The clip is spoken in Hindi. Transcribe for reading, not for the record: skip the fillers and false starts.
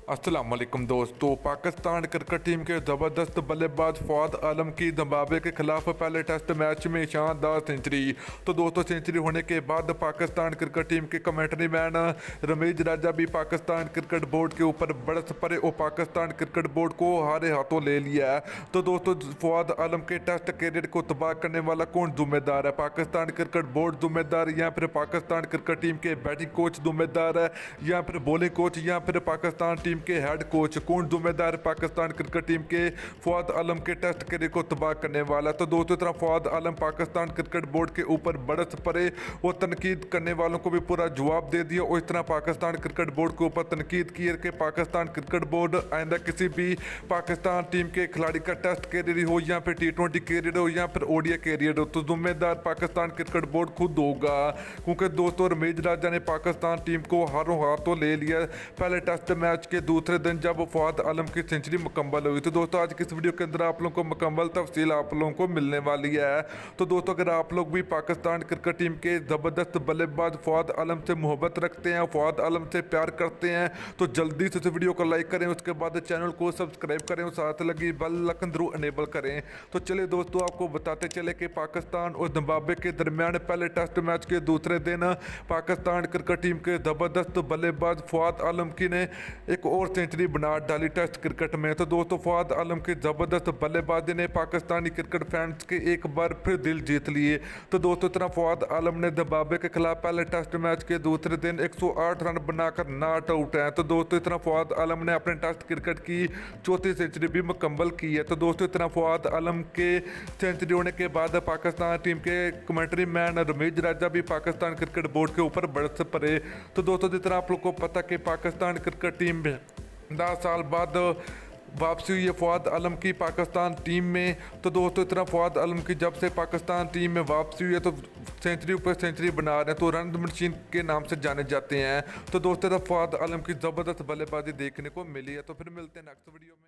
अस्सलाम वालेकुम दोस्तों। पाकिस्तान क्रिकेट टीम के ज़बरदस्त बल्लेबाज फवाद आलम की जिम्बाब्वे के खिलाफ पहले टेस्ट मैच में शानदार सेंचुरी। तो दोस्तों सेंचुरी होने के बाद पाकिस्तान क्रिकेट टीम के कमेंट्री मैन रमीज राजा भी पाकिस्तान क्रिकेट बोर्ड के ऊपर बरस पड़े और पाकिस्तान क्रिकेट बोर्ड को हारे हाथों ले लिया है। तो दोस्तों फवाद आलम के टेस्ट कैरियर को तबाह करने वाला कौन जिम्मेदार है? पाकिस्तान क्रिकेट बोर्ड जिम्मेदार, या फिर पाकिस्तान क्रिकेट टीम के बैटिंग कोच जिम्मेदार है, या फिर बॉलिंग कोच, या फिर पाकिस्तान टीम के हेड कोच? कौन जिम्मेदार है पाकिस्तान क्रिकेट टीम के फवाद आलम के टेस्ट कैरियर को तबाह करने वाला? तो दोस्तों तरह फवाद आलम पाकिस्तान क्रिकेट बोर्ड के ऊपर बरस पड़े और तनकीद करने वालों को भी पूरा जवाब दे दिया और इस तरह पाकिस्तान क्रिकेट बोर्ड के ऊपर तनकीद की है कि पाकिस्तान क्रिकेट बोर्ड आइंदा किसी भी पाकिस्तान टीम के खिलाड़ी का टेस्ट कैरियर हो, या फिर T20 कैरियर हो, या फिर ओडीआई कैरियर हो, तो जिम्मेदार पाकिस्तान क्रिकेट बोर्ड खुद होगा। क्योंकि दोस्तों रमीज राजा ने पाकिस्तान टीम को हारों हाथों ले लिया पहले टेस्ट मैच के दूसरे दिन जब फवाद आलम की सेंचुरी मुकम्मल हुई। तो दोस्तों आज की इस वीडियो के अंदर आप लोगों को मुकम्मल तफसील आप लोगों को मिलने वाली है। तो दोस्तों अगर आप लोग भी पाकिस्तान क्रिकेट टीम के ज़बरदस्त बल्लेबाज फवाद आलम से मोहब्बत रखते हैं, फवाद आलम से प्यार करते हैं, तो जल्दी से इस वीडियो को लाइक करें, उसके बाद चैनल को सब्सक्राइब करें और साथ लगी बेल आइकन जरूर इनेबल करें। तो चलिए दोस्तों आपको बताते चले कि पाकिस्तान और जिम्बाब्वे के दरमियान पहले टेस्ट मैच के दूसरे दिन पाकिस्तान क्रिकेट टीम के ज़बरदस्त बल्लेबाज फवाद आलम की ने एक और सेंचुरी बना डाली टेस्ट क्रिकेट में। तो दोस्तों फवाद आलम की ज़बरदस्त बल्लेबाजी ने पाकिस्तानी क्रिकेट फैंस के एक बार फिर दिल जीत लिए। तो दोस्तों तरह फवाद आलम ने जिम्बाब्वे के खिलाफ पहले टेस्ट मैच के दूसरे दिन 108 रन बनाकर नॉट आउट है। तो दोस्तों इतना फवाद आलम ने अपने टेस्ट क्रिकेट की चौथी सेंचुरी भी मुकम्मल की है। तो दोस्तों इतना फवाद आलम के सेंचुरी होने के बाद पाकिस्तान टीम के कमेंट्री मैन रमीज राजा भी पाकिस्तान क्रिकेट बोर्ड के ऊपर बरस पड़े। तो दोस्तों जितना आप लोग को पता कि पाकिस्तान क्रिकेट टीम में 10 साल बाद वापसी हुई है फवाद आलम की पाकिस्तान टीम में। तो दोस्तों इतना फवाद आलम की जब से पाकिस्तान टीम में वापसी हुई है तो सेंचुरी ऊपर सेंचुरी बना रहे हैं, तो रन मशीन के नाम से जाने जाते हैं। तो दोस्तों फवाद आलम की ज़बरदस्त बल्लेबाजी देखने को मिली है। तो फिर मिलते हैं नेक्स्ट वीडियो में।